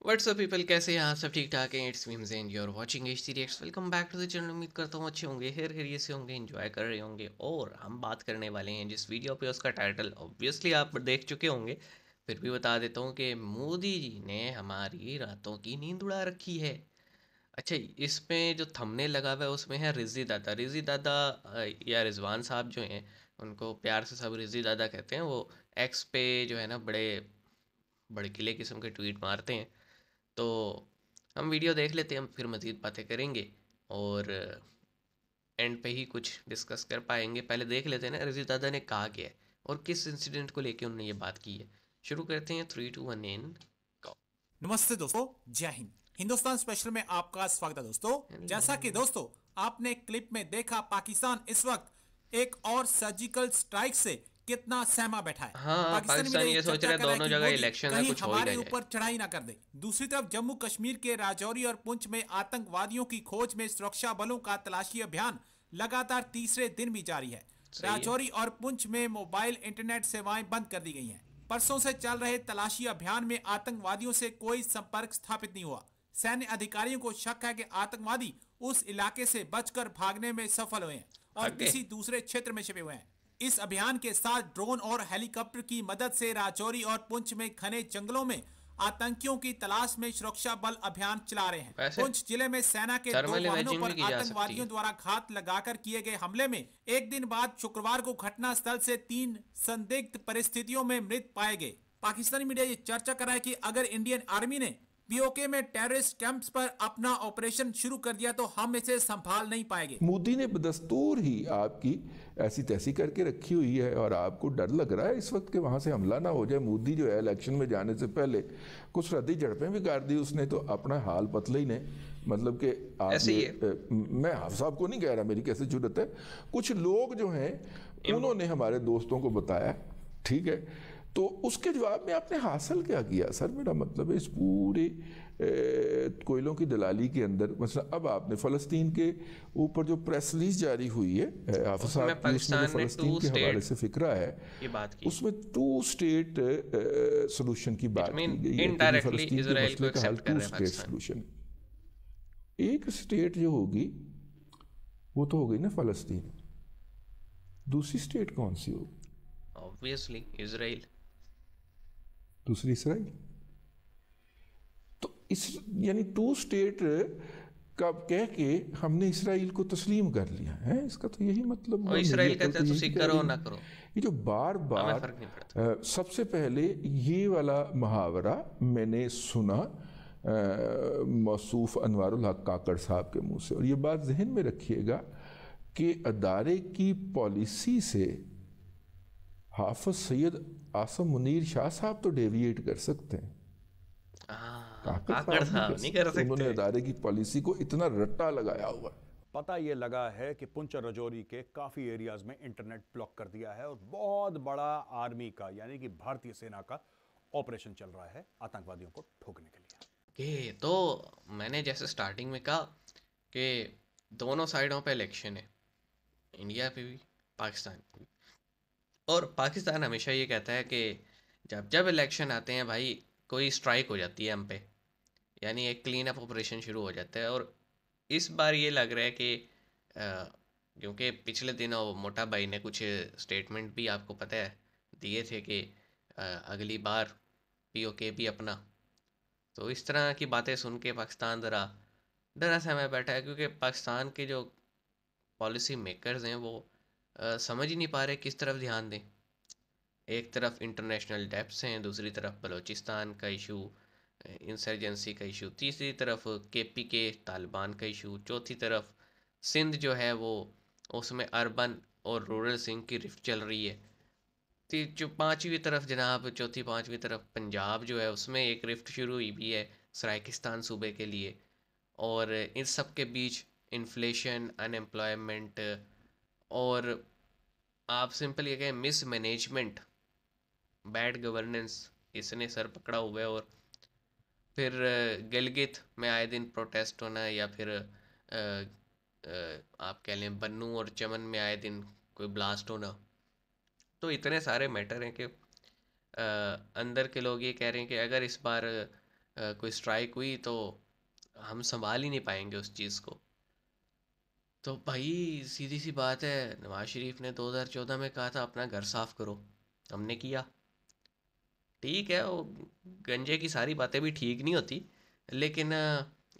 WhatsApp people, कैसे हैं आप? सब ठीक ठाक हैं? It's memes and you're watching H T reacts. Welcome back to the channel. उम्मीद करता हूँ अच्छे होंगे, हेयर से होंगे, एंजॉय कर रहे होंगे। और हम बात करने वाले हैं जिस वीडियो पे, उसका टाइटल ऑब्वियसली आप देख चुके होंगे, फिर भी बता देता हूँ कि मोदी जी ने हमारी रातों की नींद उड़ा रखी है। अच्छा, इसमें जो थंबनेल लगा हुआ है उसमें है रिजी दादा। रिजी दादा या रिजवान साहब जो हैं, उनको प्यार से सब रिजी दादा कहते हैं। वो एक्स पे जो है ना, बड़े भड़कीले किस्म के ट्वीट मारते हैं। तो हम वीडियो देख लेते हैं, हम फिर मज़ीद बातें करेंगे और एंड पे ही कुछ डिस्कस कर पाएंगे। पहले देख लेते हैं ना रजीत दादा ने कहा क्या है और किस इंसिडेंट को लेके उन्होंने ये बात की है। शुरू करते हैं, 3 2 1 इन गो। नमस्ते दोस्तों, जय हिंद। हिंदुस्तान स्पेशल में आपका स्वागत है दोस्तों। जैसा कि दोस्तों आपने क्लिप में देखा, पाकिस्तान इस वक्त एक और सर्जिकल स्ट्राइक से कितना सहमा बैठा है। हाँ, पाकिस्तानी पाकिस्तान मीडिया ये ये सोच चर्चा रहा है कर रहा है दोनों कि जगह मोदी इलेक्शन है, कहीं कुछ हो ही ना हमारे जाए। ऊपर चढ़ाई ना कर दे। दूसरी तरफ जम्मू कश्मीर के राजौरी और पुंछ में आतंकवादियों की खोज में सुरक्षा बलों का तलाशी अभियान लगातार तीसरे दिन भी जारी है। सही है। राजौरी और पुंछ में मोबाइल इंटरनेट सेवाएं बंद कर दी गई हैं। परसों से चल रहे तलाशी अभियान में आतंकवादियों से कोई संपर्क स्थापित नहीं हुआ। सैन्य अधिकारियों को शक है कि आतंकवादी उस इलाके से बचकर भागने में सफल हुए हैं और भाग गए। किसी दूसरे क्षेत्र में छिपे हुए हैं। इस अभियान के साथ ड्रोन और हेलीकॉप्टर की मदद से राजौरी और पुंछ में घने जंगलों में आतंकियों की तलाश में सुरक्षा बल अभियान चला रहे हैं। वैसे पुंछ जिले में सेना के 2 थर्मल वाहनों इमेजिंग भी पर की जा सकती आतंकवादियों है। द्वारा घात लगाकर किए गए हमले में एक दिन बाद शुक्रवार को घटनास्थल से 3 संदिग्ध परिस्थितियों में मृत पाए गए। पाकिस्तानी मीडिया ये चर्चा कर रहा है कि अगर इंडियन आर्मी ने पीओके में टेररिस्ट कैंप्स पर अपना ऑपरेशन शुरू कर दिया तो हम इसे संभाल नहीं पाएंगे। मोदी ने बदस्तूर ही आपकी ऐसी तैसी करके रखी हुई है और आपको डर लग रहा है इस वक्त कि वहां से हमला ना हो जाए। मोदी जो है इलेक्शन में जाने से पहले कुछ रद्दी झड़पें भी कर दी उसने, तो अपना हाल पतला ही ने। मतलब कि आप ऐसे ही मैं हाफ साहब को नहीं कह रहा, मेरी कैसे जरूरत है। कुछ लोग जो हैं उन्होंने हमारे दोस्तों को बताया, ठीक है, तो उसके जवाब में आपने हासिल क्या किया? सर मेरा मतलब है इस पूरे कोयलों की दलाली के अंदर, मतलब अब आपने फ़लस्तीन के ऊपर जो प्रेस रिलीज जारी हुई है हाफिज़ साहब की, उसमें जो फ़लस्तीन के हवाले से फिक्रा है ये बात की, उसमें 2 स्टेट सोल्यूशन की बात की गई है। इनडायरेक्टली फ़लस्तीन के इजराइल को मसले का हल एक्सेप्ट कर 2 रहे हैं स्टेट पाकिस्तान। सोल्यूशन। एक स्टेट जो होगी वो तो हो गई ना फ़लस्तीन, दूसरी स्टेट कौन सी होगी? Obviously Israel. दूसरी इसराइल। तो इस यानी 2 स्टेट का कह के हमने इसराइल को तस्लीम कर लिया है, इसका तो यही मतलब। और इसराइल कहते हैं तुसी करो ना करो, ये जो बार हमें बार फर्क नहीं पड़ता। सबसे पहले ये वाला मुहावरा मैंने सुना मौसूफ अनवारुल हक काकड़ साहब के मुंह से, और ये बात जहन में रखिएगा कि अदारे की पॉलिसी से हाफिज सैयद आसम मुनीर शाह साहब तो डेविएट कर सकते हैं, काकड़ साहब नहीं कर सकते। उन्होंने अदारे की पॉलिसी को इतना रट्टा लगाया हुआ है। पता ये लगा है कि पुंछ और राजौरी के काफी एरियाज में इंटरनेट ब्लॉक कर दिया है और बहुत बड़ा आर्मी का यानी कि भारतीय सेना का ऑपरेशन चल रहा है आतंकवादियों को ठोकने के लिए। तो मैंने जैसे स्टार्टिंग में कहा कि दोनों साइडों पे इलेक्शन है, इंडिया पे भी पाकिस्तान पे भी। और पाकिस्तान हमेशा ये कहता है कि जब जब इलेक्शन आते हैं भाई, कोई स्ट्राइक हो जाती है हम पे, यानी एक क्लीन अप ऑपरेशन शुरू हो जाता है। और इस बार ये लग रहा है कि क्योंकि पिछले दिनों मोटा भाई ने कुछ स्टेटमेंट भी आपको पता है दिए थे कि अगली बार पीओके भी अपना, तो इस तरह की बातें सुन के पाकिस्तान डरा सहमा बैठा है। क्योंकि पाकिस्तान के जो पॉलिसी मेकर्स हैं वो समझ ही नहीं पा रहे किस तरफ ध्यान दें। एक तरफ इंटरनेशनल डेब्ट्स हैं, दूसरी तरफ बलूचिस्तान का इशू, इंसर्जेंसी का इशू, तीसरी तरफ केपी के तालिबान का इशू, चौथी तरफ सिंध जो है वो, उसमें अर्बन और रूरल सिंध की रिफ्ट चल रही है। जो पांचवी तरफ जनाब, चौथी पांचवी तरफ पंजाब जो है उसमें एक रिफ्ट शुरू हुई भी है सरायकिस्तान सूबे के लिए। और इन सब के बीच इन्फ्लेशन, अनएम्प्लॉयमेंट और आप सिंपल ये कहें मिस मैनेजमेंट, बैड गवर्नेंस, इसने सर पकड़ा हुआ है। और फिर गिलगित में आए दिन प्रोटेस्ट होना, या फिर आप कह लें बन्नू और चमन में आए दिन कोई ब्लास्ट होना। तो इतने सारे मैटर हैं कि अंदर के लोग ये कह रहे हैं कि अगर इस बार कोई स्ट्राइक हुई तो हम संभाल ही नहीं पाएंगे उस चीज़ को। तो भाई सीधी सी बात है, नवाज शरीफ ने 2014 में कहा था अपना घर साफ करो, हमने किया। ठीक है, वो गंजे की सारी बातें भी ठीक नहीं होती, लेकिन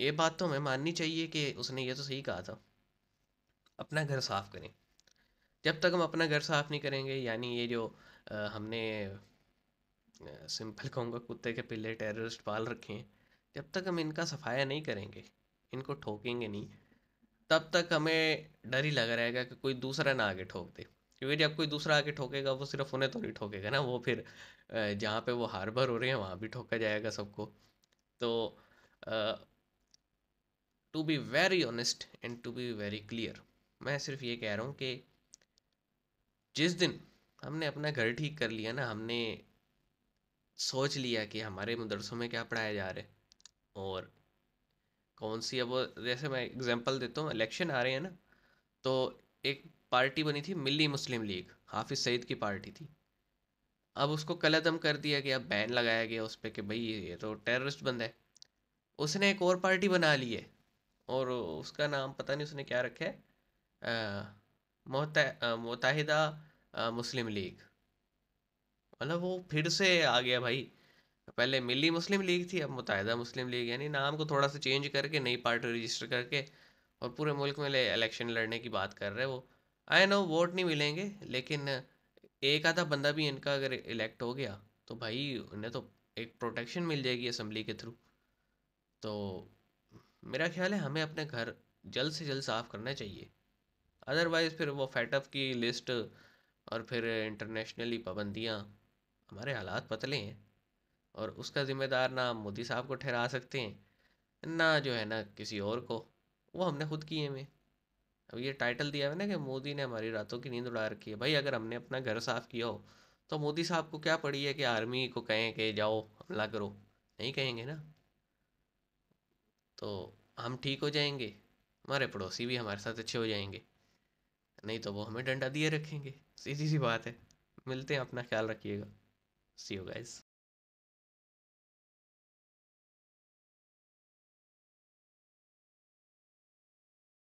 ये बात तो हमें माननी चाहिए कि उसने ये तो सही कहा था, अपना घर साफ करें। जब तक हम अपना घर साफ नहीं करेंगे, यानी ये जो हमने सिंपल कहूँगा कुत्ते के पिल्ले टेररिस्ट पाल रखे हैं, जब तक हम इनका सफाया नहीं करेंगे, इनको ठोकेंगे नहीं, तब तक हमें डर ही लगा रहेगा कि कोई दूसरा ना आगे ठोक दे। क्योंकि जब कोई दूसरा आगे ठोकेगा, वो सिर्फ उन्हें तो नहीं ठोकेगा ना, वो फिर जहाँ पे वो हार्बर हो रहे हैं वहाँ भी ठोका जाएगा सबको। तो to be very honest and to be very clear, मैं सिर्फ ये कह रहा हूँ कि जिस दिन हमने अपना घर ठीक कर लिया ना, हमने सोच लिया कि हमारे मदरसों में क्या पढ़ाया जा रहा है और कौन सी, अब जैसे मैं एग्जांपल देता हूँ, इलेक्शन आ रहे हैं ना, तो एक पार्टी बनी थी मिली मुस्लिम लीग, हाफिज सईद की पार्टी थी। अब उसको कलअदम कर दिया गया, बैन लगाया गया उस पर कि भाई ये तो टेररिस्ट बंदा है। उसने एक और पार्टी बना ली है और उसका नाम पता नहीं उसने क्या रखा है, मुत्तहिदा मुस्लिम लीग। मतलब वो फिर से आ गया भाई, पहले मिली मुस्लिम लीग थी, अब मुत्तहिदा मुस्लिम लीग, यानी नाम को थोड़ा सा चेंज करके नई पार्टी रजिस्टर करके और पूरे मुल्क में इलेक्शन लड़ने की बात कर रहे हैं वो। आई नो वोट नहीं मिलेंगे, लेकिन एक आधा बंदा भी इनका अगर इलेक्ट हो गया तो भाई उन्हें तो एक प्रोटेक्शन मिल जाएगी असेंबली के थ्रू। तो मेरा ख्याल है हमें अपने घर जल्द से जल्द साफ़ करना चाहिए, अदरवाइज़ फिर वो फैटअप की लिस्ट और फिर इंटरनेशनली पाबंदियाँ, हमारे हालात पतले हैं और उसका ज़िम्मेदार ना हम मोदी साहब को ठहरा सकते हैं, ना जो है ना किसी और को, वो हमने खुद किए में। अब ये टाइटल दिया है ना कि मोदी ने हमारी रातों की नींद उड़ा रखी है, भाई अगर हमने अपना घर साफ़ किया हो तो मोदी साहब को क्या पड़ी है कि आर्मी को कहें कि जाओ हमला करो, नहीं कहेंगे ना। तो हम ठीक हो जाएंगे, हमारे पड़ोसी भी हमारे साथ अच्छे हो जाएंगे, नहीं तो वो हमें डंडा दिए रखेंगे, सीधी सी बात है। मिलते हैं, अपना ख्याल रखिएगा, सी यू गाइस।